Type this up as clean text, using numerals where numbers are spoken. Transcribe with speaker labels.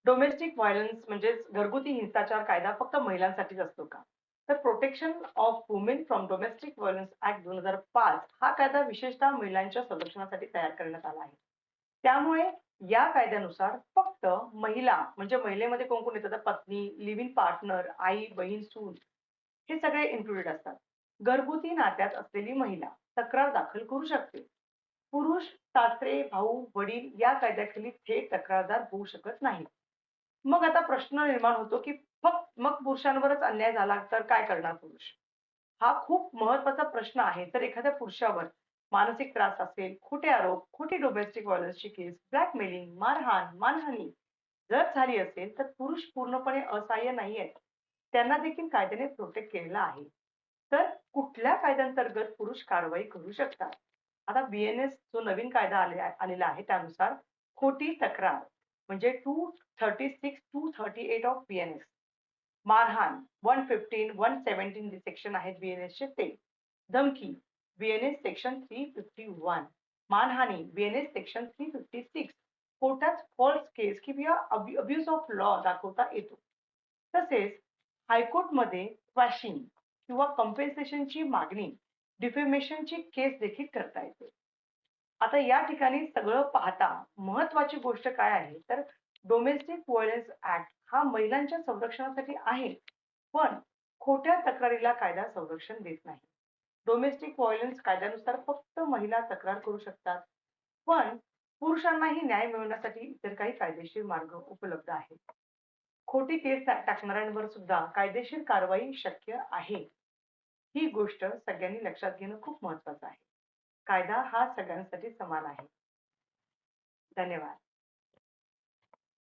Speaker 1: Domestic violence म्हणजेच घरगुती हिंसाचार कायदा फक्त महिलांसाठीच असतो का? तर protection of women from domestic violence act 2005 हा कायदा विशेषतः महिलांच्या संरक्षणासाठी तयार करण्यात आला आहे. त्यामुळे या कायद्यानुसार फक्त महिला म्हणजे महिलेमध्ये कोण-कोण येतं तर पत्नी, लिव्ह इन पार्टनर, आई, बहीण, सून हे सगळे इन्क्लुडेड असतात. घरगुती नात्यात असलेली महिला तक्रार दाखल करू शकते. पुरुष, सासरे, भाऊ, वडील या कायद्याखाली थेट तक्रारदार होऊ शकत नाहीत. मग आता प्रश्न निर्माण होतो, की मग पुरुषांवरच अन्याय झाला तर काय करणार पुरुष? हा खूप महत्त्वाचा प्रश्न आहे. तर एखाद्या पुरुषावर मानसिक त्रास असेल, खोटे आरोप, खोटी डोमेस्टिक व्हायलन्सची केस, ब्लॅकमेलिंग, मारहाण, मानहानी जर झाली असेल, तर पुरुष पूर्णपणे असहाय्य नाही आहेत. त्यांना देखील कायद्याने प्रोटेक्ट केलेलं आहे. तर कुठल्या कायद्यांतर्गत पुरुष कारवाई करू शकतात? आता बी-एन-एस जो नवीन कायदा आलेला आहे त्यानुसार खोटी तक्रार म्हणजे 236-238 ऑफ बी-एन-एस. मारहाण 115, 117 जे सेक्शन आहेत बी-एन-एसचे ते. धमकी बी-एन-एस सेक्शन 351. मानहानी बी-एन-एस सेक्शन 356. कोर्टात फॉल्स केस किंवा अब्यूज ऑफ लॉ दाखवता येतो. तसेच हायकोर्टमध्ये क्वॅशिंग किंवा कॉम्पेन्सेशनची मागणी, डिफेमेशनची केस देखील करता येते. आता या ठिकाणी सगळं पाहता महत्त्वाची गोष्ट काय आहे, तर डोमेस्टिक व्हायलन्स ॲक्ट हा महिलांच्या संरक्षणासाठी आहे, पण खोट्या तक्रारीला कायदा संरक्षण देत नाही. डोमेस्टिक व्हायलन्स कायद्यानुसार फक्त महिला तक्रार करू शकतात, पण पुरुषांनाही न्याय मिळवण्यासाठी इतर काही कायदेशीर मार्ग उपलब्ध आहेत. खोटी केस टाकणाऱ्यांवर सुद्धा कायदेशीर कारवाई शक्य आहे. ही गोष्ट सगळ्यांनी लक्षात घेणं खूप महत्त्वाचं आहे. कायदा हा सगळ्यांसाठी समान आहे. धन्यवाद.